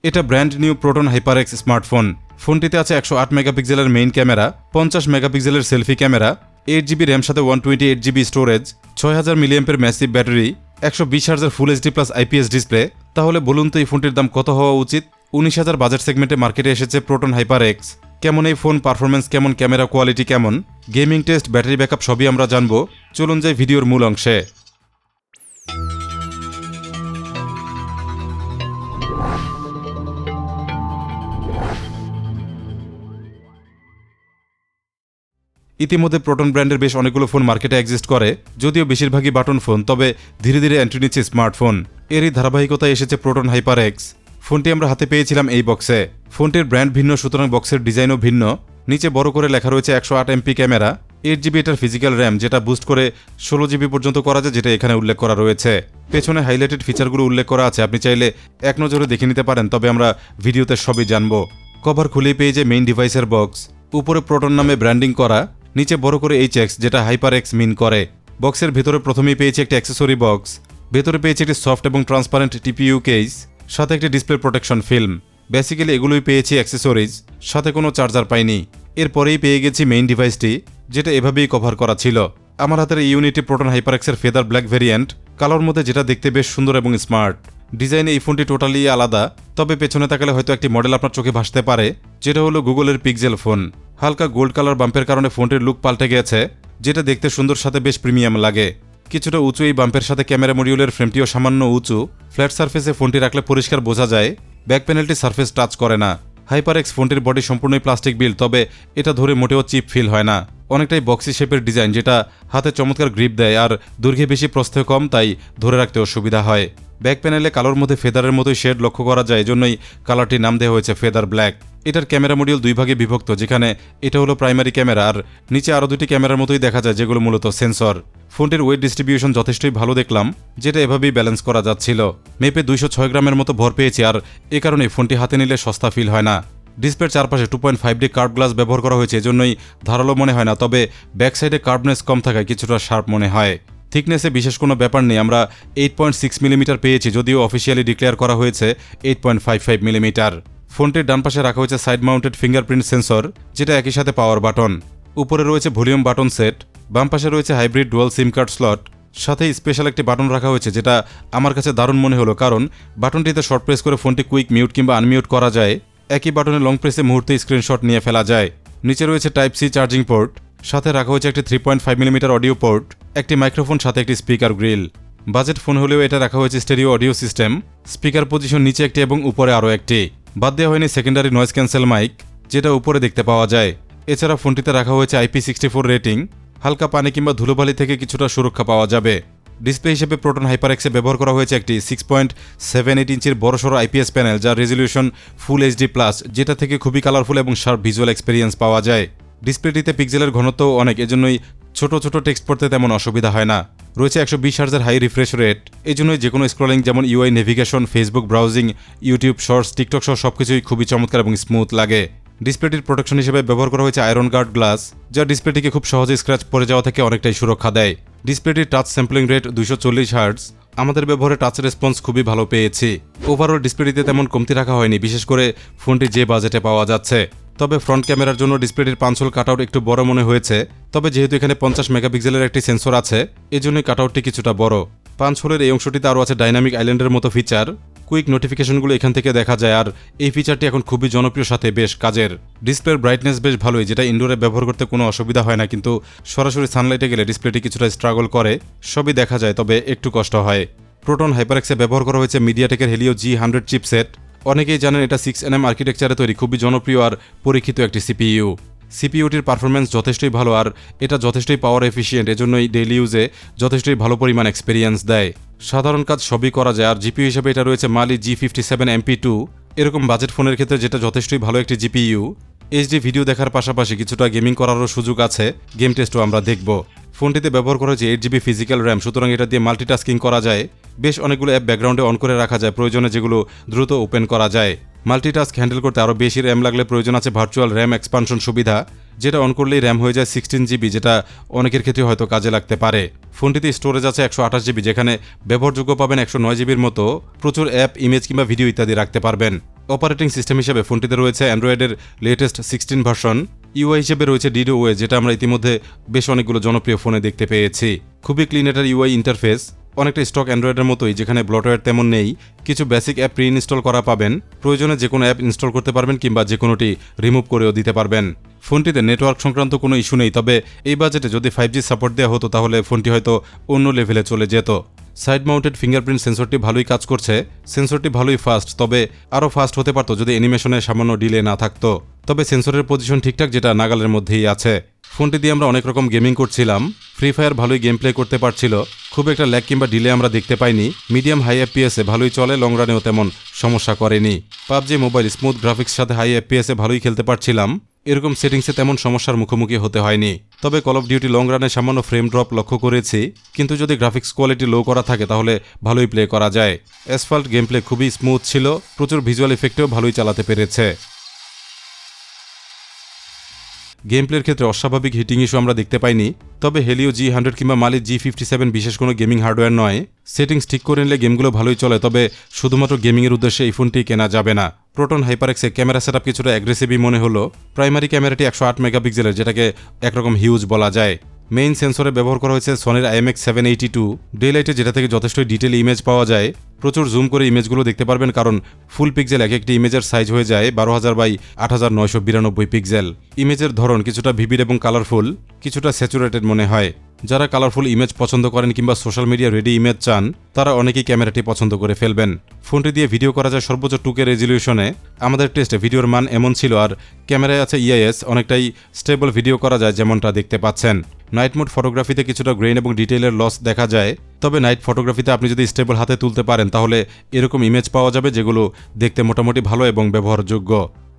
এটা brand new proton হাইপারএক্স smartphone. ফোনটিতে আছে 108 মেগাপিক্সেলের মেইন ক্যামেরা, 50 মেগাপিক্সেলের সেলফি ক্যামেরা, 8GB র্যাম সাথে 128GB স্টোরেজ, 6000 মিলিঅ্যাম্পের ম্যাসিভ ব্যাটারি, 120 হার্জের full HD plus IPS display. তাহলে বলুন তো এই ফোনটির দাম কত হওয়া উচিত? 19,000 বাজেট সেগমেন্টে মার্কেটে এসেছে প্রোটন হাইপারএক্স। কেমন এই ফোন, পারফরমেন্স কেমন, ক্যামেরা কোয়ালিটি কেমন, গেমিং টেস্ট, ব্যাটারি ব্যাকআপ সবই আমরা জানবো। চলুন যাই ভিডিওর মূল অংশে। ইতিমধ্যে প্রোটন ব্র্যান্ডের বেশ অনেকগুলো ফোন মার্কেটে এক্সিস্ট করে, যদিও বেশিরভাগই বাটন ফোন, তবে ধীরে ধীরে এন্ট্রি নিচ্ছে স্মার্টফোন। এরই ধারাবাহিকতায় এসেছে প্রোটন হাইপারএক্স। ফোনটি আমরা হাতে পেয়েছিলাম এই বক্সে। ফোনটির ব্র্যান্ড ভিন্ন, সুতরাং বক্সের ডিজাইনও ভিন্ন। নিচে বড় করে লেখা রয়েছে 108 MP ক্যামেরা, 8GB এটার ফিজিক্যাল র্যাম, যেটা বুস্ট করে 16GB পর্যন্ত করা যায়, যেটা এখানে উল্লেখ করা রয়েছে। পেছনে হাইলাইটেড ফিচারগুলো উল্লেখ করা আছে, আপনি চাইলে এক নজরে দেখে নিতে পারেন, তবে আমরা ভিডিওতে সবই জানবো। কভার খুলেই পেয়ে যায় মেইন ডিভাইসের বক্স। উপরে প্রোটন নামে ব্র্যান্ডিং করা, নিচে বড় করে HX, যেটা হাইপারএক্স মিন করে। বক্সের ভেতরে প্রথমেই পেয়েছি একটি অ্যাক্সেসরি বক্স। ভেতরে পেয়েছি একটি সফট এবং ট্রান্সপারেন্ট টিপিইউ কেস, সাথে একটি ডিসপ্লে প্রোটেকশন ফিল্ম। বেসিক্যালি এগুলোই পেয়েছি অ্যাক্সেসরিজ, সাথে কোনো চার্জার পাইনি। এরপরেই পেয়ে গেছি মেইন ডিভাইসটি, যেটা এভাবেই কভার করা ছিল। আমার হাতের এই ইউনিটটি প্রোটন হাইপারএক্সের ফেদার ব্ল্যাক ভেরিয়েন্ট, কালোর মধ্যে, যেটা দেখতে বেশ সুন্দর এবং স্মার্ট। ডিজাইনে এই ফোনটি টোটালি আলাদা, তবে পেছনে তাকালে হয়তো একটি মডেল আপনার চোখে ভাসতে পারে, যেটা হলো গুগলের পিক্সেল ফোন। হালকা গোল্ড কালার বাম্পের কারণে ফোনটির লুক পাল্টে গেছে, যেটা দেখতে সুন্দর, সাথে বেশ প্রিমিয়াম লাগে। কিছুটা উঁচু এই বাম্পের সাথে ক্যামেরা মডিউলের ফ্রেমটিও সামান্য উঁচু। ফ্ল্যাট সার্ফেসে ফোনটি রাখলে পরিষ্কার বোঝা যায়, ব্যাক প্যানেলটি সার্ফেস টাচ করে না। হাইপারএক্স ফোনটির বডি সম্পূর্ণই প্লাস্টিক বিল্ড, তবে এটা ধরে মোটেও চিপ ফিল হয় না। অনেকটাই বক্সি শেপের ডিজাইন, যেটা হাতে চমৎকার গ্রিপ দেয়, আর দৈর্ঘ্যে বেশি প্রস্থে কম, তাই ধরে রাখতেও সুবিধা হয়। ব্যাক প্যানেলে কালোর মধ্যে ফেদারের মতোই শেড লক্ষ্য করা যায়, এজন্যই কালারটির নাম দেওয়া হয়েছে ফেদার ব্ল্যাক। এটার ক্যামেরা মডিউল দুই ভাগে বিভক্ত, যেখানে এটা হলো প্রাইমারি ক্যামেরা, আর নিচে আরও দুটি ক্যামেরার মতোই দেখা যায়, যেগুলো মূলত সেন্সর। ফোনটির ওয়েট ডিস্ট্রিবিউশন যথেষ্টই ভালো দেখলাম, যেটা এভাবেই ব্যালেন্স করা যাচ্ছিল। মেপে 206 গ্রামের মতো ভর পেয়েছি, আর এ কারণে ফোনটি হাতে নিলে সস্তা ফিল হয় না। ডিসপ্লের চারপাশে 2.5D কার্ভ গ্লাস ব্যবহার করা হয়েছে, এজন্যই ধারালো মনে হয় না, তবে ব্যাক সাইডে কার্ভনেস কম থাকায় কিছুটা শার্প মনে হয়। থিকনেসে বিশেষ কোনো ব্যাপার নেই, আমরা 8.6 মিলিমিটার পেয়েছি, যদিও অফিসিয়ালি ডিক্লেয়ার করা হয়েছে 8.55 মিলিমিটার। ফোনটির ডান পাশে রাখা হয়েছে সাইড মাউন্টেড ফিঙ্গারপ্রিন্ট সেন্সর, যেটা একই সাথে পাওয়ার বাটন। উপরে রয়েছে ভলিউম বাটন সেট, বাম পাশে রয়েছে hybrid dual SIM card slot, সাথে স্পেশাল একটি বাটন রাখা হয়েছে, যেটা আমার কাছে দারুণ মনে হলো, কারণ বাটনটিতে শর্ট প্রেস করে ফোনটি কুইক মিউট কিংবা আনমিউট করা যায়। একই বাটনে লং প্রেসে মুহূর্তে স্ক্রিনশট নিয়ে ফেলা যায়। নিচে রয়েছে টাইপ সি চার্জিং পোর্ট, সাথে রাখা হয়েছে একটি 3.5 মিলিমিটার অডিও পোর্ট, একটি মাইক্রোফোন, সাথে একটি স্পিকার গ্রিল। বাজেট ফোন হলেও এটা রাখা হয়েছে stereo audio system, speaker position নিচে একটি এবং উপরে আরও একটি। বাদ দেওয়া হয়নি সেকেন্ডারি নয়েজ ক্যান্সেল মাইক, যেটা উপরে দেখতে পাওয়া যায়। এছাড়া ফোনটিতে রাখা হয়েছে IP64 রেটিং, হালকা পানি কিংবা ধুলোবালি থেকে কিছুটা সুরক্ষা পাওয়া যাবে। ডিসপ্লে হিসেবে প্রোটন হাইপারএক্সে ব্যবহার করা হয়েছে একটি 6.78 ইঞ্চির বড়সড় IPS প্যানেল, যার রেজলিউশন ফুল এইচডি প্লাস, যেটা থেকে খুবই কালারফুল এবং শার্প ভিজুয়াল এক্সপিরিয়েন্স পাওয়া যায়। ডিসপ্লেটিতে পিক্সেলের ঘনত্ব অনেক, এজন্যই ছোট ছোট টেক্সট পড়তে তেমন অসুবিধা হয় না। রয়েছে 120 হার্জের হাই রিফ্রেশ রেট, এই জন্যই যে কোনো স্ক্রলিং, যেমন UI navigation, Facebook browsing, YouTube shorts, TikTok সহ সবকিছুই খুবই চমৎকার এবং স্মুথ লাগে। ডিসপ্লেটির প্রোটেকশন হিসেবে ব্যবহার করা হয়েছে আয়রন গার্ড গ্লাস, যা ডিসপ্লেটিকে খুব সহজে স্ক্র্যাচ পড়ে যাওয়া থেকে অনেকটাই সুরক্ষা দেয়। ডিসপ্লেটির টাচ স্যাম্পলিং রেট 240 হার্টজ, আমাদের ব্যবহারে টাচ রেসপন্স খুবই ভালো পেয়েছি। ওভারঅল ডিসপ্লেটিতে তেমন কমতি রাখা হয়নি, বিশেষ করে ফোনটি যে বাজেটে পাওয়া যাচ্ছে। তবে ফ্রন্ট ক্যামেরার জন্য ডিসপ্লেটির পাঞ্চহোল কাটআউট একটু বড় মনে হয়েছে, তবে যেহেতু এখানে 50 মেগাপিক্সেলের একটি সেন্সর আছে, এজন্যই কাটআউটটি কিছুটা বড়। পাঞ্চহোলের এই অংশটিতে আরও আছে ডাইনামিক আইল্যান্ডের মতো ফিচার, কুইক নোটিফিকেশনগুলো এখান থেকে দেখা যায়, আর এই ফিচারটি এখন খুবই জনপ্রিয়, সাথে বেশ কাজের। ডিসপ্লের ব্রাইটনেস বেশ ভালোই, যেটা ইনডোরে ব্যবহার করতে কোনো অসুবিধা হয় না, কিন্তু সরাসরি সানলাইটে গেলে ডিসপ্লেটি কিছুটা স্ট্রাগল করে। সবই দেখা যায়, তবে একটু কষ্ট হয়। প্রোটন হাইপারএক্সে ব্যবহার করা হয়েছে মিডিয়াটেকের হেলিও G100 চিপসেট। অনেকেই জানেন এটা 6nm আর্কিটেকচারে তৈরি, খুবই জনপ্রিয় আর পরীক্ষিত একটি CPU। সিপিইউটির পারফরমেন্স যথেষ্টই ভালো, আর এটা যথেষ্টই পাওয়ার এফিশিয়েন্ট, এজন্যই ডেইলি ইউজে যথেষ্টই ভালো পরিমাণ এক্সপিরিয়েন্স দেয়। সাধারণ কাজ সবই করা যায়, আর জিপিইউ হিসেবে এটা রয়েছে মালি G57 MP2, এরকম বাজেট ফোনের ক্ষেত্রে যেটা যথেষ্টই ভালো একটি জিপিইউ। এইচডি ভিডিও দেখার পাশাপাশি কিছুটা গেমিং করারও সুযোগ আছে, গেম টেস্টও আমরা দেখব। ফোনটিতে ব্যবহার করা হয়েছে 8GB ফিজিক্যাল র্যাম, সুতরাং এটা দিয়ে মাল্টিটাস্কিং করা যায়। বেশ অনেকগুলো অ্যাপ ব্যাকগ্রাউন্ডে অন করে রাখা যায়, প্রয়োজনে যেগুলো দ্রুত ওপেন করা যায়। মাল্টিটাস্ক হ্যান্ডেল করতে আরও বেশি র্যাম লাগলে প্রয়োজন আছে ভার্চুয়াল র্যাম এক্সপানশন সুবিধা, যেটা অন করলেই র্যাম হয়ে যায় 16GB, যেটা অনেকের ক্ষেত্রে হয়তো কাজে লাগতে পারে। ফোনটিতে স্টোরেজ আছে 128GB, যেখানে ব্যবহারযোগ্য পাবেন 109GBর মতো। প্রচুর অ্যাপ, ইমেজ কিংবা ভিডিও ইত্যাদি রাখতে পারবেন। অপারেটিং সিস্টেম হিসেবে ফোনটিতে রয়েছে অ্যান্ড্রয়েডের লেটেস্ট 16 ভার্সন। ইউআই হিসেবে রয়েছে DDoS, যেটা আমরা ইতিমধ্যে বেশ অনেকগুলো জনপ্রিয় ফোনে দেখতে পেয়েছি। খুবই ক্লিন এটার ইউআই ইন্টারফেস, অনেকটা স্টক অ্যান্ড্রয়েডের মতোই, যেখানে ব্লটওয়্যার তেমন নেই। কিছু বেসিক অ্যাপ প্রি ইনস্টল করা পাবেন, প্রয়োজনে যে কোনো অ্যাপ ইনস্টল করতে পারবেন কিংবা যে কোনোটি রিমুভ করেও দিতে পারবেন। ফোনটিতে নেটওয়ার্ক সংক্রান্ত কোনো ইস্যু নেই, তবে এই বাজেটে যদি 5G সাপোর্ট দেওয়া হতো তাহলে ফোনটি হয়তো অন্য লেভেলে চলে যেত। সাইড মাউন্টেড ফিঙ্গারপ্রিন্ট সেন্সরটি ভালোই কাজ করছে, সেন্সরটি ভালোই ফাস্ট, তবে আরও ফাস্ট হতে পারত যদি অ্যানিমেশনে সামান্য ডিলে না থাকতো। তবে সেন্সরের পজিশন ঠিকঠাক, যেটা নাগালের মধ্যেই আছে। ফোনটি দিয়ে আমরা অনেক রকম গেমিং করছিলাম, ফ্রি ফায়ার ভালোই গেম প্লে করতে পারছিল, খুব একটা ল্যাগ কিংবা ডিলে আমরা দেখতে পাইনি। মিডিয়াম হাই এফপিএসে ভালোই চলে, লং রানেও তেমন সমস্যা করেনি। পাবজি মোবাইল স্মুথ গ্রাফিক্স সাথে হাই এফপিএসে ভালোই খেলতে পারছিলাম, এরকম সেটিংসে তেমন সমস্যার মুখোমুখি হতে হয়নি। তবে কল অফ ডিউটি লং রানে সামান্য ফ্রেম ড্রপ লক্ষ্য করেছি, কিন্তু যদি গ্রাফিক্স কোয়ালিটি লো করা থাকে তাহলে ভালোই প্লে করা যায়। অ্যাসফাল্ট গেম প্লে খুবই স্মুথ ছিল, প্রচুর ভিজুয়াল ইফেক্টেও ভালোই চালাতে পেরেছে। গেম প্লের ক্ষেত্রে অস্বাভাবিক হিটিং ইস্যু আমরা দেখতে পাইনি, তবে হেলিও G100 কিংবা মালি G57 বিশেষ কোনো গেমিং হার্ডওয়্যার নয়। সেটিংস ঠিক করে নিলে গেমগুলো ভালোই চলে, তবে শুধুমাত্র গেমিংয়ের উদ্দেশ্যে এই ফোনটি কেনা যাবে না। প্রোটন হাইপারএক্সে ক্যামেরা সেটআপ কিছুটা অ্যাগ্রেসিভই মনে হলো। প্রাইমারি ক্যামেরাটি 108 মেগাপিক্সেলের, যেটাকে একরকম হিউজ বলা যায়। মেইন সেন্সরে ব্যবহার করা হয়েছে সনির IMX782। ডে লাইটে যেটা থেকে যথেষ্ট ডিটেল ইমেজ পাওয়া যায়, প্রচুর জুম করে ইমেজগুলো দেখতে পারবেন, কারণ ফুল পিক্সেল এক একটি ইমেজের সাইজ হয়ে যায় 12000 বাই 8992 পিক্সেল। ইমেজের ধরন কিছুটা ভিভিড এবং কালারফুল, কিছুটা স্যাচুরেটেড মনে হয়। যারা কালারফুল ইমেজ পছন্দ করেন কিংবা সোশ্যাল মিডিয়া রেডি ইমেজ চান, তারা অনেকেই ক্যামেরাটি পছন্দ করে ফেলবেন। ফোনটি দিয়ে ভিডিও করা যায় সর্বোচ্চ 2K রেজলিউশনে। আমাদের টেস্টে ভিডিওর মান এমন ছিল, আর ক্যামেরায় আছে EIS, অনেকটাই স্টেবল ভিডিও করা যায় যেমনটা দেখতে পাচ্ছেন। নাইট মোড ফটোগ্রাফিতে কিছুটা গ্রেইন এবং ডিটেইলের লস দেখা যায়, তবে নাইট ফটোগ্রাফিতে আপনি যদি স্টেবল হাতে তুলতে পারেন তাহলে এরকম ইমেজ পাওয়া যাবে যেগুলো দেখতে মোটামুটি ভালো এবং ব্যবহারযোগ্য।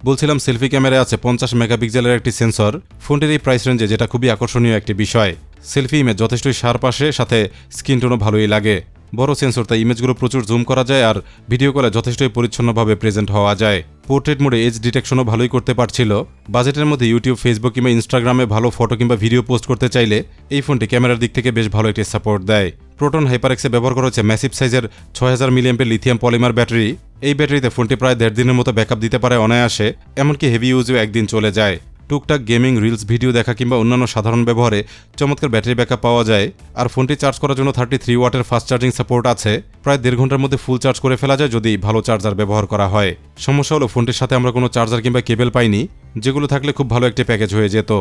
বলছিলাম সেলফি ক্যামেরায় আছে 50 মেগাপিক্সেলের একটি সেন্সর। ফোনটির এই প্রাইস রেঞ্জে যেটা খুবই আকর্ষণীয় একটি বিষয়। সেলফি ইমেজ যথেষ্টই শার্প আসে, সাথে স্ক্রিন টোনও ভালোই লাগে। বড় সেন্সর, তাই ইমেজগুলো প্রচুর জুম করা যায়, আর ভিডিও কলে যথেষ্টই পরিচ্ছন্নভাবে প্রেজেন্ট হওয়া যায়। পোর্ট্রেট মোডে এজ ডিটেকশনও ভালোই করতে পারছিল। বাজেটের মধ্যে ইউটিউব, ফেসবুক কিংবা ইনস্টাগ্রামে ভালো ফটো কিংবা ভিডিও পোস্ট করতে চাইলে এই ফোনটি ক্যামেরার দিক থেকে বেশ ভালো একটি সাপোর্ট দেয়। প্রোটন হাইপারএক্সে ব্যবহার করা হচ্ছে ম্যাসিভ সাইজের 6000 মিলিঅ্যাম্পের লিথিয়াম পলিমার ব্যাটারি। এই ব্যাটারিতে ফোনটি প্রায় 1.5 দিনের মতো ব্যাকআপ দিতে পারে অনায়াসে, এমনকি হেভি ইউজেও একদিন চলে যায়। টুকটাক গেমিং, রিলস ভিডিও দেখা কিংবা অন্যান্য সাধারণ ব্যবহারে চমৎকার ব্যাটারি ব্যাকআপ পাওয়া যায়। আর ফোনটি চার্জ করার জন্য 33 ওয়াটের ফাস্ট চার্জিং সাপোর্ট আছে। প্রায় 1.5 ঘন্টার মধ্যে ফুল চার্জ করে ফেলা যায় যদি ভালো চার্জার ব্যবহার করা হয়। সমস্যা হলো ফোনটির সাথে আমরা কোনো চার্জার কিংবা কেবল পাইনি, যেগুলো থাকলে খুব ভালো একটি প্যাকেজ হয়ে যেত।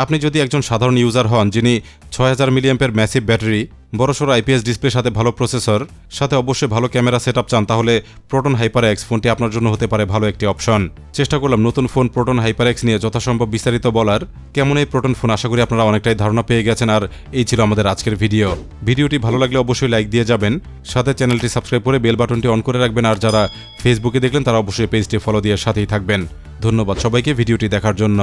আপনি যদি একজন সাধারণ ইউজার হন যিনি 6000 মিলিঅ্যাম্পের ম্যাসিভ ব্যাটারি, বড়সড় IPS ডিসপ্লের সাথে ভালো প্রসেসর, সাথে অবশ্যই ভালো ক্যামেরা সেটআপ চান, তাহলে প্রোটন হাইপারএক্স ফোনটি আপনার জন্য হতে পারে ভালো একটি অপশন। চেষ্টা করলাম নতুন ফোন প্রোটন হাইপারএক্স নিয়ে যথাসম্ভব বিস্তারিত বলার। কেমন এই প্রোটন ফোন, আশা করি আপনারা অনেকটাই ধারণা পেয়ে গেছেন। আর এই ছিল আমাদের আজকের ভিডিও। ভিডিওটি ভালো লাগলে অবশ্যই লাইক দিয়ে যাবেন, সাথে চ্যানেলটি সাবস্ক্রাইব করে বেল বাটনটি অন করে রাখবেন। আর যারা ফেসবুকে দেখলেন তারা অবশ্যই পেজটি ফলো দিয়ে সাথেই থাকবেন। ধন্যবাদ সবাইকে ভিডিওটি দেখার জন্য।